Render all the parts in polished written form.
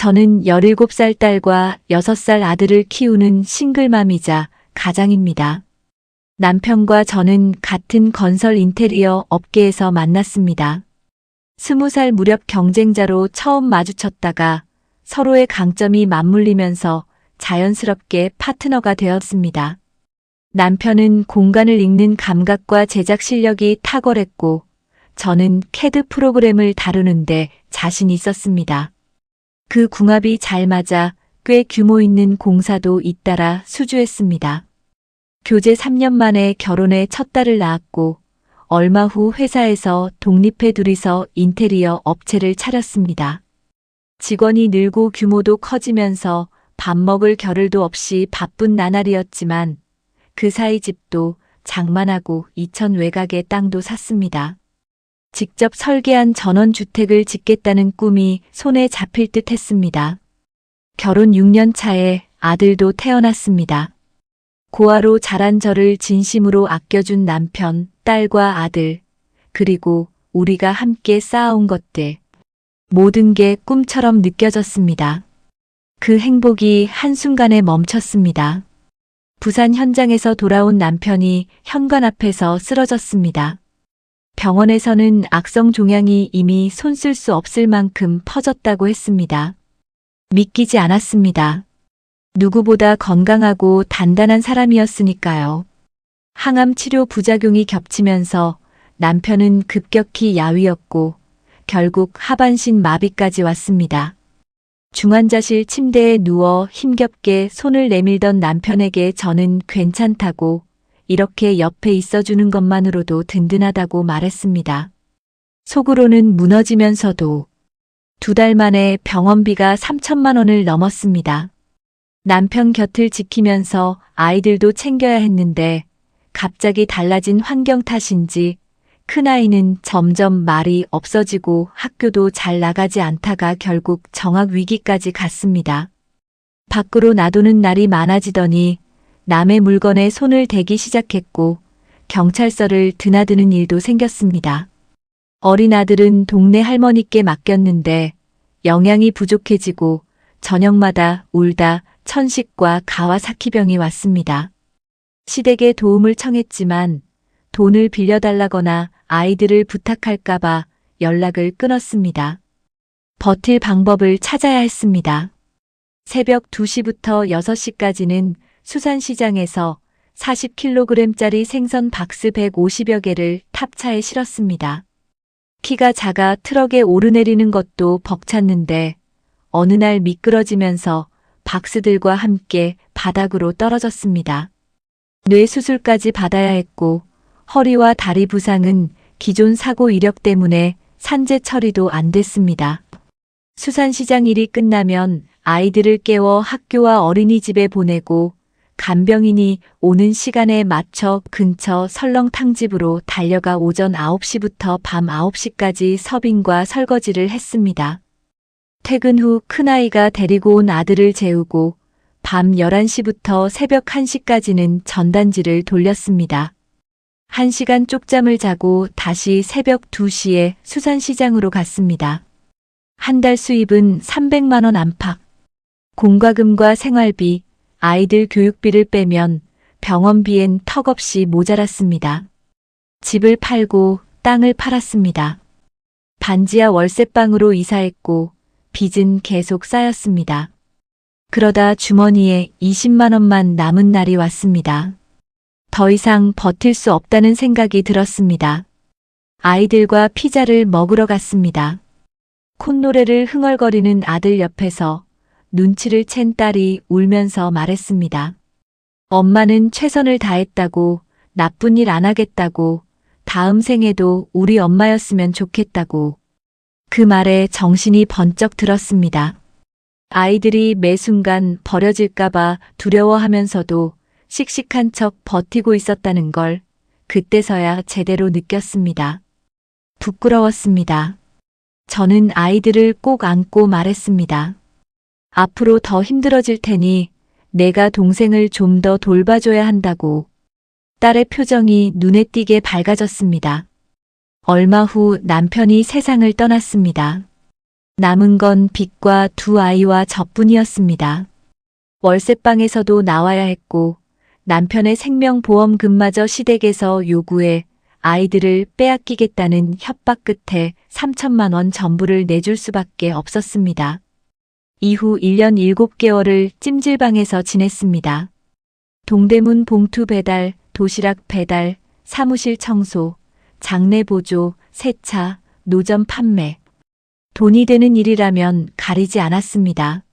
저는 17살 딸과 6살 아들을 키우는 싱글맘이자 가장입니다. 남편과 저는 같은 건설 인테리어 업계에서 만났습니다. 20살 무렵 경쟁자로 처음 마주쳤다가 서로의 강점이 맞물리면서 자연스럽게 파트너가 되었습니다. 남편은 공간을 읽는 감각과 제작 실력이 탁월했고 저는 CAD 프로그램을 다루는데 자신 있었습니다. 그 궁합이 잘 맞아 꽤 규모 있는 공사도 잇따라 수주했습니다. 교제 3년 만에 결혼해 첫 딸을 낳았고 얼마 후 회사에서 독립해 둘이서 인테리어 업체를 차렸습니다. 직원이 늘고 규모도 커지면서 밥 먹을 겨를도 없이 바쁜 나날이었지만 그 사이 집도 장만하고 이천 외곽에 땅도 샀습니다. 직접 설계한 전원주택을 짓겠다는 꿈이 손에 잡힐 듯 했습니다. 결혼 6년 차에 아들도 태어났습니다. 고아로 자란 저를 진심으로 아껴준 남편, 딸과 아들, 그리고 우리가 함께 쌓아온 것들. 모든 게 꿈처럼 느껴졌습니다. 그 행복이 한순간에 멈췄습니다. 부산 현장에서 돌아온 남편이 현관 앞에서 쓰러졌습니다. 병원에서는 악성 종양이 이미 손 쓸 수 없을 만큼 퍼졌다고 했습니다. 믿기지 않았습니다. 누구보다 건강하고 단단한 사람이었으니까요. 항암 치료 부작용이 겹치면서 남편은 급격히 야위었고 결국 하반신 마비까지 왔습니다. 중환자실 침대에 누워 힘겹게 손을 내밀던 남편에게 저는 괜찮다고 이렇게 옆에 있어주는 것만으로도 든든하다고 말했습니다. 속으로는 무너지면서도 2달 만에 병원비가 3천만 원을 넘었습니다. 남편 곁을 지키면서 아이들도 챙겨야 했는데 갑자기 달라진 환경 탓인지 큰아이는 점점 말이 없어지고 학교도 잘 나가지 않다가 결국 정학 위기까지 갔습니다. 밖으로 놔두는 날이 많아지더니 남의 물건에 손을 대기 시작했고 경찰서를 드나드는 일도 생겼습니다. 어린 아들은 동네 할머니께 맡겼는데 영양이 부족해지고 저녁마다 울다 천식과 가와사키병이 왔습니다. 시댁에 도움을 청했지만 돈을 빌려달라거나 아이들을 부탁할까봐 연락을 끊었습니다. 버틸 방법을 찾아야 했습니다. 새벽 2시부터 6시까지는 수산시장에서 40kg짜리 생선 박스 150여 개를 탑차에 실었습니다. 키가 작아 트럭에 오르내리는 것도 벅찼는데 어느 날 미끄러지면서 박스들과 함께 바닥으로 떨어졌습니다. 뇌 수술까지 받아야 했고 허리와 다리 부상은 기존 사고 이력 때문에 산재 처리도 안 됐습니다. 수산시장 일이 끝나면 아이들을 깨워 학교와 어린이집에 보내고 간병인이 오는 시간에 맞춰 근처 설렁탕집으로 달려가 오전 9시부터 밤 9시까지 서빙과 설거지를 했습니다. 퇴근 후 큰아이가 데리고 온 아들을 재우고 밤 11시부터 새벽 1시까지는 전단지를 돌렸습니다. 1시간 쪽잠을 자고 다시 새벽 2시에 수산시장으로 갔습니다. 한 달 수입은 300만 원 안팎. 공과금과 생활비, 아이들 교육비를 빼면 병원비엔 턱없이 모자랐습니다. 집을 팔고 땅을 팔았습니다. 반지하 월세방으로 이사했고 빚은 계속 쌓였습니다. 그러다 주머니에 20만 원만 남은 날이 왔습니다. 더 이상 버틸 수 없다는 생각이 들었습니다. 아이들과 피자를 먹으러 갔습니다. 콧노래를 흥얼거리는 아들 옆에서 눈치를 챈 딸이 울면서 말했습니다. 엄마는 최선을 다했다고, 나쁜 일 안 하겠다고, 다음 생에도 우리 엄마였으면 좋겠다고. 그 말에 정신이 번쩍 들었습니다. 아이들이 매 순간 버려질까봐 두려워하면서도 씩씩한 척 버티고 있었다는 걸 그때서야 제대로 느꼈습니다. 부끄러웠습니다. 저는 아이들을 꼭 안고 말했습니다. 앞으로 더 힘들어질 테니 내가 동생을 좀 더 돌봐줘야 한다고. 딸의 표정이 눈에 띄게 밝아졌습니다. 얼마 후 남편이 세상을 떠났습니다. 남은 건 빚과 두 아이와 저뿐이었습니다. 월세방에서도 나와야 했고 남편의 생명보험금마저 시댁에서 요구해 아이들을 빼앗기겠다는 협박 끝에 3천만 원 전부를 내줄 수밖에 없었습니다. 이후 1년 7개월을 찜질방에서 지냈습니다. 동대문 봉투 배달, 도시락 배달, 사무실 청소, 장례 보조, 세차, 노점 판매. 돈이 되는 일이라면 가리지 않았습니다.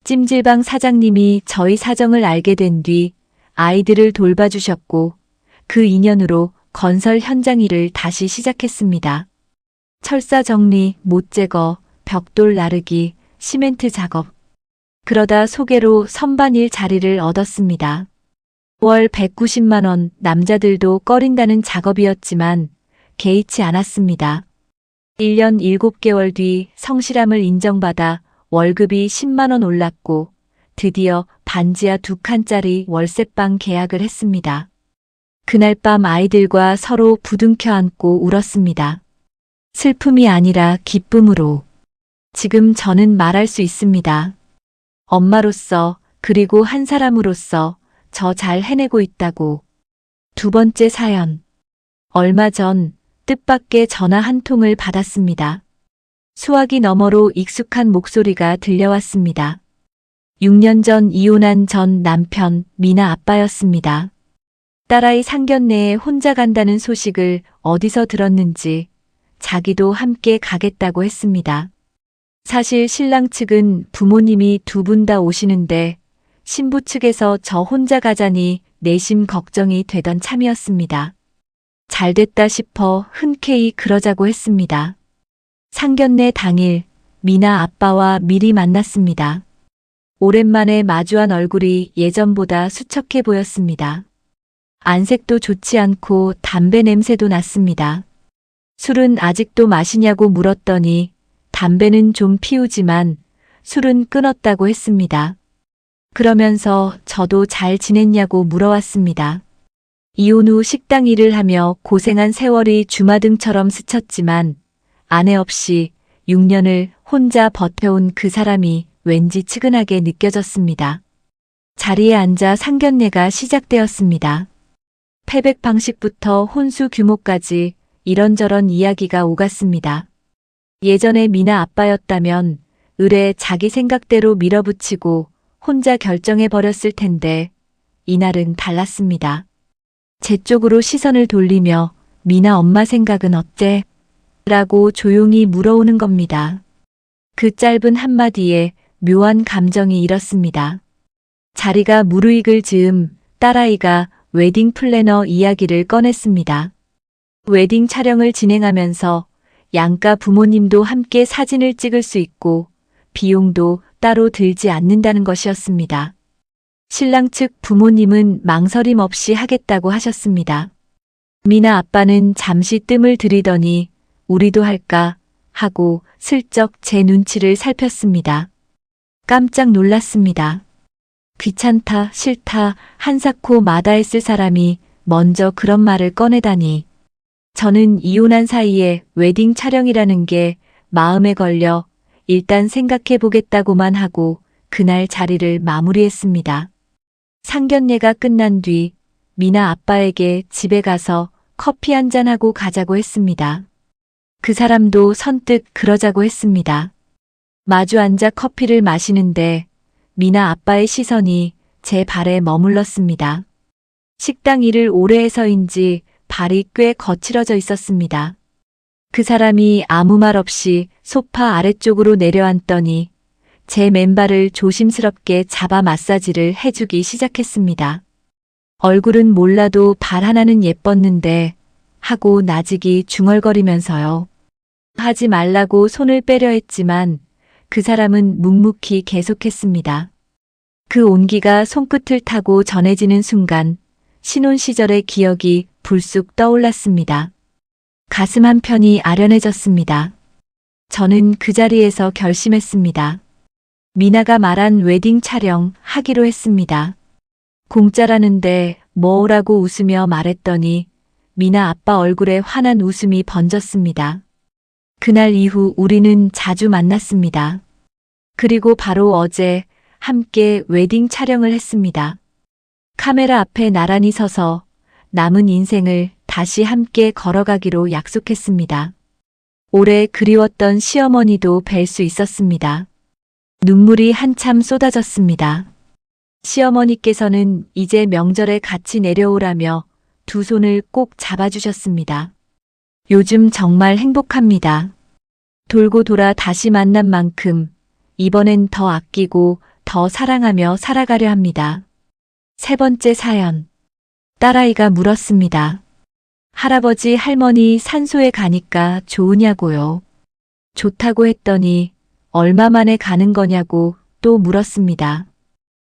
찜질방 사장님이 저희 사정을 알게 된 뒤 아이들을 돌봐주셨고 그 인연으로 건설 현장 일을 다시 시작했습니다. 철사 정리, 못 제거, 벽돌 나르기, 시멘트 작업. 그러다 소개로 선반일 자리를 얻었습니다. 월 190만 원, 남자들도 꺼린다는 작업이었지만 개의치 않았습니다. 1년 7개월 뒤 성실함을 인정받아 월급이 10만 원 올랐고 드디어 반지하 2칸짜리 월세방 계약을 했습니다. 그날 밤 아이들과 서로 부둥켜 안고 울었습니다. 슬픔이 아니라 기쁨으로. 지금 저는 말할 수 있습니다. 엄마로서 그리고 한 사람으로서 저 잘 해내고 있다고. 두 번째 사연. 얼마 전 뜻밖의 전화 한 통을 받았습니다. 수화기 너머로 익숙한 목소리가 들려왔습니다. 6년 전 이혼한 전 남편 미나 아빠였습니다. 딸아이 상견례에 혼자 간다는 소식을 어디서 들었는지 자기도 함께 가겠다고 했습니다. 사실 신랑 측은 부모님이 두 분 다 오시는데 신부 측에서 저 혼자 가자니 내심 걱정이 되던 참이었습니다. 잘됐다 싶어 흔쾌히 그러자고 했습니다. 상견례 당일 미나 아빠와 미리 만났습니다. 오랜만에 마주한 얼굴이 예전보다 수척해 보였습니다. 안색도 좋지 않고 담배 냄새도 났습니다. 술은 아직도 마시냐고 물었더니 담배는 좀 피우지만 술은 끊었다고 했습니다. 그러면서 저도 잘 지냈냐고 물어왔습니다. 이혼 후 식당 일을 하며 고생한 세월이 주마등처럼 스쳤지만 아내 없이 6년을 혼자 버텨온 그 사람이 왠지 측은하게 느껴졌습니다. 자리에 앉아 상견례가 시작되었습니다. 패백 방식부터 혼수 규모까지 이런저런 이야기가 오갔습니다. 예전에 미나 아빠였다면 을에 자기 생각대로 밀어붙이고 혼자 결정해버렸을 텐데 이날은 달랐습니다. 제 쪽으로 시선을 돌리며 미나 엄마 생각은 어때? 라고 조용히 물어오는 겁니다. 그 짧은 한마디에 묘한 감정이 일었습니다. 자리가 무르익을 즈음 딸아이가 웨딩 플래너 이야기를 꺼냈습니다. 웨딩 촬영을 진행하면서 양가 부모님도 함께 사진을 찍을 수 있고 비용도 따로 들지 않는다는 것이었습니다. 신랑 측 부모님은 망설임 없이 하겠다고 하셨습니다. 미나 아빠는 잠시 뜸을 들이더니 우리도 할까 하고 슬쩍 제 눈치를 살폈습니다. 깜짝 놀랐습니다. 귀찮다, 싫다, 한사코 마다했을 사람이 먼저 그런 말을 꺼내다니. 저는 이혼한 사이에 웨딩 촬영이라는 게 마음에 걸려 일단 생각해 보겠다고만 하고 그날 자리를 마무리했습니다. 상견례가 끝난 뒤 미나 아빠에게 집에 가서 커피 한잔하고 가자고 했습니다. 그 사람도 선뜻 그러자고 했습니다. 마주 앉아 커피를 마시는데 미나 아빠의 시선이 제 발에 머물렀습니다. 식당 일을 오래 해서인지 발이 꽤 거칠어져 있었습니다. 그 사람이 아무 말 없이 소파 아래쪽으로 내려앉더니 제 맨발을 조심스럽게 잡아 마사지를 해주기 시작했습니다. 얼굴은 몰라도 발 하나는 예뻤는데 하고 나직이 중얼거리면서요. 하지 말라고 손을 빼려 했지만 그 사람은 묵묵히 계속했습니다. 그 온기가 손끝을 타고 전해지는 순간 신혼 시절의 기억이 불쑥 떠올랐습니다. 가슴 한편이 아련해졌습니다. 저는 그 자리에서 결심했습니다. 미나가 말한 웨딩 촬영 하기로 했습니다. 공짜라는데 뭐라고 웃으며 말했더니 미나 아빠 얼굴에 환한 웃음이 번졌습니다. 그날 이후 우리는 자주 만났습니다. 그리고 바로 어제 함께 웨딩 촬영을 했습니다. 카메라 앞에 나란히 서서 남은 인생을 다시 함께 걸어가기로 약속했습니다. 오래 그리웠던 시어머니도 뵐 수 있었습니다. 눈물이 한참 쏟아졌습니다. 시어머니께서는 이제 명절에 같이 내려오라며 두 손을 꼭 잡아주셨습니다. 요즘 정말 행복합니다. 돌고 돌아 다시 만난 만큼 이번엔 더 아끼고 더 사랑하며 살아가려 합니다. 세 번째 사연. 딸아이가 물었습니다. 할아버지 할머니 산소에 가니까 좋으냐고요. 좋다고 했더니 얼마 만에 가는 거냐고 또 물었습니다.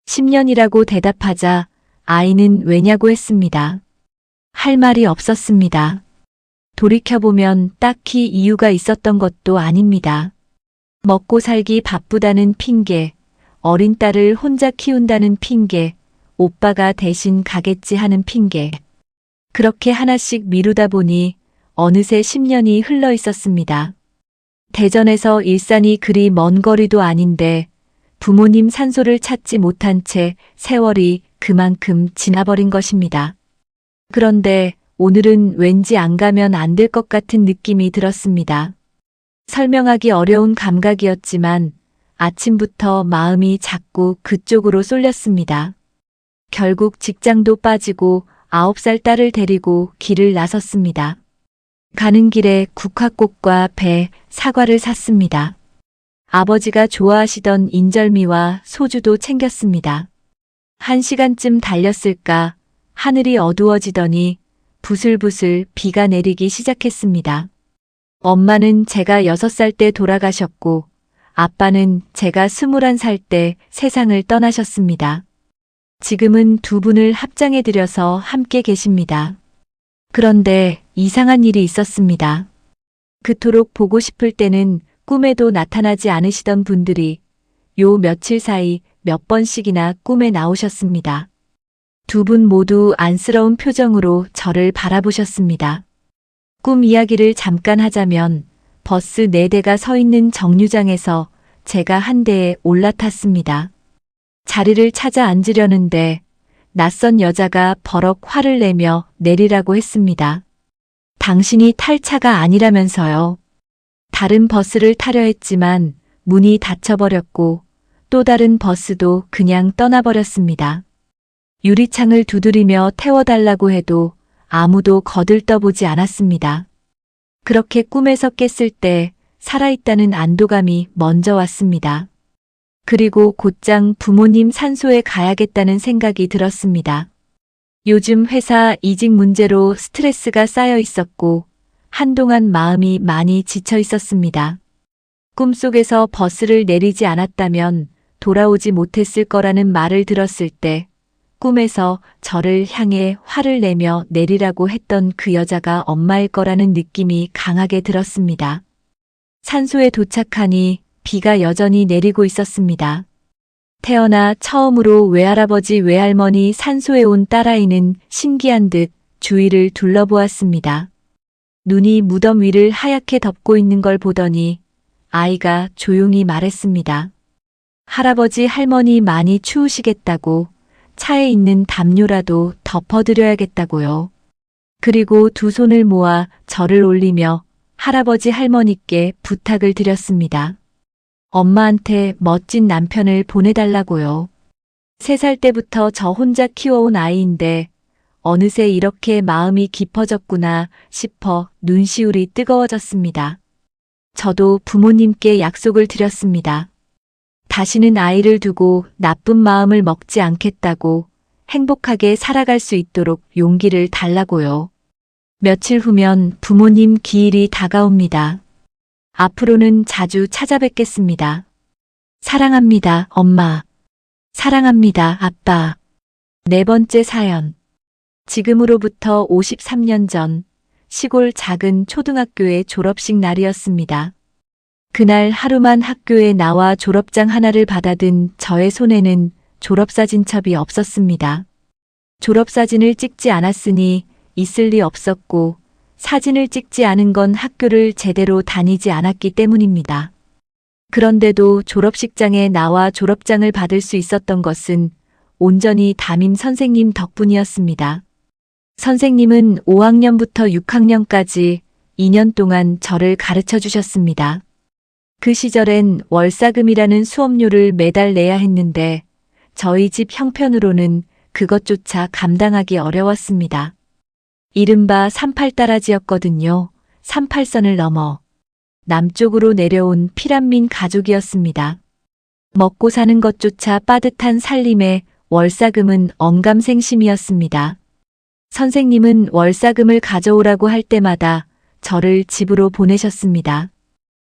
10년이라고 대답하자 아이는 왜냐고 했습니다. 할 말이 없었습니다. 돌이켜보면 딱히 이유가 있었던 것도 아닙니다. 먹고 살기 바쁘다는 핑계, 어린 딸을 혼자 키운다는 핑계, 오빠가 대신 가겠지 하는 핑계. 그렇게 하나씩 미루다 보니 어느새 10년이 흘러 있었습니다. 대전에서 일산이 그리 먼 거리도 아닌데 부모님 산소를 찾지 못한 채 세월이 그만큼 지나버린 것입니다. 그런데 오늘은 왠지 안 가면 안 될 것 같은 느낌이 들었습니다. 설명하기 어려운 감각이었지만 아침부터 마음이 자꾸 그쪽으로 쏠렸습니다. 결국 직장도 빠지고 9살 딸을 데리고 길을 나섰습니다. 가는 길에 국화꽃과 배, 사과를 샀습니다. 아버지가 좋아하시던 인절미와 소주도 챙겼습니다. 1시간쯤 달렸을까 하늘이 어두워지더니 부슬부슬 비가 내리기 시작했습니다. 엄마는 제가 6살 때 돌아가셨고 아빠는 제가 21살 때 세상을 떠나셨습니다. 지금은 두 분을 합장해 드려서 함께 계십니다. 그런데 이상한 일이 있었습니다. 그토록 보고 싶을 때는 꿈에도 나타나지 않으시던 분들이 요 며칠 사이 몇 번씩이나 꿈에 나오셨습니다. 두 분 모두 안쓰러운 표정으로 저를 바라보셨습니다. 꿈 이야기를 잠깐 하자면 버스 4대가 서 있는 정류장에서 제가 한 대에 올라탔습니다. 자리를 찾아 앉으려는데 낯선 여자가 버럭 화를 내며 내리라고 했습니다. 당신이 탈 차가 아니라면서요. 다른 버스를 타려 했지만 문이 닫혀버렸고 또 다른 버스도 그냥 떠나버렸습니다. 유리창을 두드리며 태워달라고 해도 아무도 거들떠보지 않았습니다. 그렇게 꿈에서 깼을 때 살아있다는 안도감이 먼저 왔습니다. 그리고 곧장 부모님 산소에 가야겠다는 생각이 들었습니다. 요즘 회사 이직 문제로 스트레스가 쌓여 있었고 한동안 마음이 많이 지쳐 있었습니다. 꿈속에서 버스를 내리지 않았다면 돌아오지 못했을 거라는 말을 들었을 때 꿈에서 저를 향해 화를 내며 내리라고 했던 그 여자가 엄마일 거라는 느낌이 강하게 들었습니다. 산소에 도착하니 비가 여전히 내리고 있었습니다. 태어나 처음으로 외할아버지 외할머니 산소에 온 딸아이는 신기한 듯 주위를 둘러보았습니다. 눈이 무덤 위를 하얗게 덮고 있는 걸 보더니 아이가 조용히 말했습니다. 할아버지 할머니 많이 추우시겠다고 차에 있는 담요라도 덮어드려야겠다고요. 그리고 두 손을 모아 저를 올리며 할아버지 할머니께 부탁을 드렸습니다. 엄마한테 멋진 남편을 보내달라고요. 3살 때부터 저 혼자 키워온 아이인데 어느새 이렇게 마음이 깊어졌구나 싶어 눈시울이 뜨거워졌습니다. 저도 부모님께 약속을 드렸습니다. 다시는 아이를 두고 나쁜 마음을 먹지 않겠다고 행복하게 살아갈 수 있도록 용기를 달라고요. 며칠 후면 부모님 기일이 다가옵니다. 앞으로는 자주 찾아뵙겠습니다. 사랑합니다, 엄마. 사랑합니다, 아빠. 4번째 사연. 지금으로부터 53년 전 시골 작은 초등학교의 졸업식 날이었습니다. 그날 하루만 학교에 나와 졸업장 하나를 받아든 저의 손에는 졸업사진첩이 없었습니다. 졸업사진을 찍지 않았으니 있을 리 없었고 사진을 찍지 않은 건 학교를 제대로 다니지 않았기 때문입니다. 그런데도 졸업식장에 나와 졸업장을 받을 수 있었던 것은 온전히 담임 선생님 덕분이었습니다. 선생님은 5학년부터 6학년까지 2년 동안 저를 가르쳐 주셨습니다. 그 시절엔 월사금이라는 수업료를 매달 내야 했는데 저희 집 형편으로는 그것조차 감당하기 어려웠습니다. 이른바 38따라지였거든요. 38선을 넘어 남쪽으로 내려온 피란민 가족이었습니다. 먹고 사는 것조차 빠듯한 살림에 월사금은 언감생심이었습니다. 선생님은 월사금을 가져오라고 할 때마다 저를 집으로 보내셨습니다.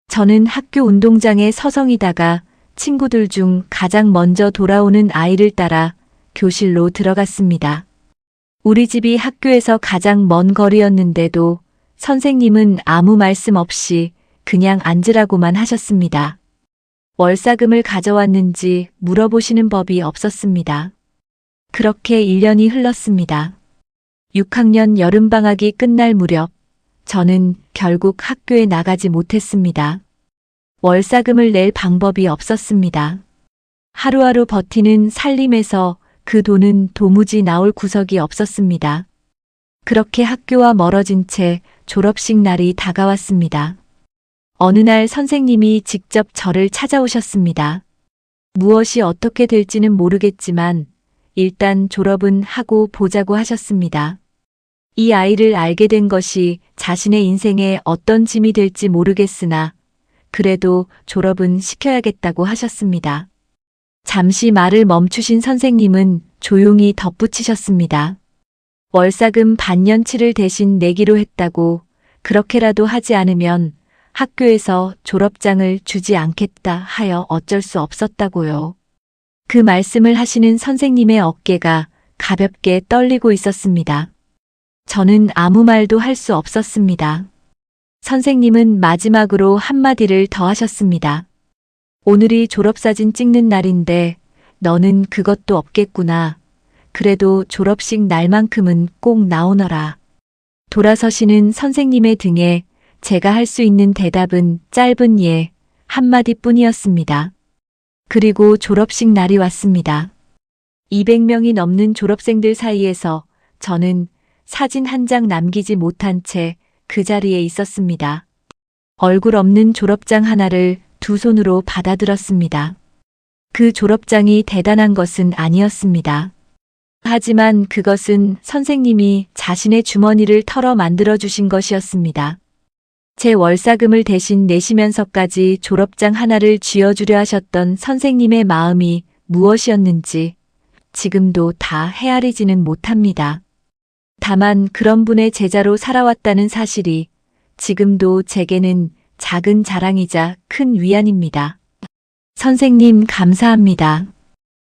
저는 학교 운동장에 서성이다가 친구들 중 가장 먼저 돌아오는 아이를 따라 교실로 들어갔습니다. 우리 집이 학교에서 가장 먼 거리였는데도 선생님은 아무 말씀 없이 그냥 앉으라고만 하셨습니다. 월사금을 가져왔는지 물어보시는 법이 없었습니다. 그렇게 1년이 흘렀습니다. 6학년 여름방학이 끝날 무렵 저는 결국 학교에 나가지 못했습니다. 월사금을 낼 방법이 없었습니다. 하루하루 버티는 살림에서 그 돈은 도무지 나올 구석이 없었습니다. 그렇게 학교와 멀어진 채 졸업식 날이 다가왔습니다. 어느 날 선생님이 직접 저를 찾아오셨습니다. 무엇이 어떻게 될지는 모르겠지만 일단 졸업은 하고 보자고 하셨습니다. 이 아이를 알게 된 것이 자신의 인생에 어떤 짐이 될지 모르겠으나 그래도 졸업은 시켜야겠다고 하셨습니다. 잠시 말을 멈추신 선생님은 조용히 덧붙이셨습니다. 월사금 반년치를 대신 내기로 했다고 그렇게라도 하지 않으면 학교에서 졸업장을 주지 않겠다 하여 어쩔 수 없었다고요. 그 말씀을 하시는 선생님의 어깨가 가볍게 떨리고 있었습니다. 저는 아무 말도 할 수 없었습니다. 선생님은 마지막으로 한마디를 더 하셨습니다. 오늘이 졸업사진 찍는 날인데 너는 그것도 없겠구나. 그래도 졸업식 날만큼은 꼭 나오너라. 돌아서시는 선생님의 등에 제가 할 수 있는 대답은 짧은 예 한마디뿐이었습니다. 그리고 졸업식 날이 왔습니다. 200명이 넘는 졸업생들 사이에서 저는 사진 한 장 남기지 못한 채 그 자리에 있었습니다. 얼굴 없는 졸업장 하나를 두 손으로 받아들었습니다. 그 졸업장이 대단한 것은 아니었습니다. 하지만 그것은 선생님이 자신의 주머니를 털어 만들어주신 것이었습니다. 제 월사금을 대신 내시면서까지 졸업장 하나를 쥐어주려 하셨던 선생님의 마음이 무엇이었는지 지금도 다 헤아리지는 못합니다. 다만 그런 분의 제자로 살아왔다는 사실이 지금도 제게는 작은 자랑이자 큰 위안입니다. 선생님 감사합니다.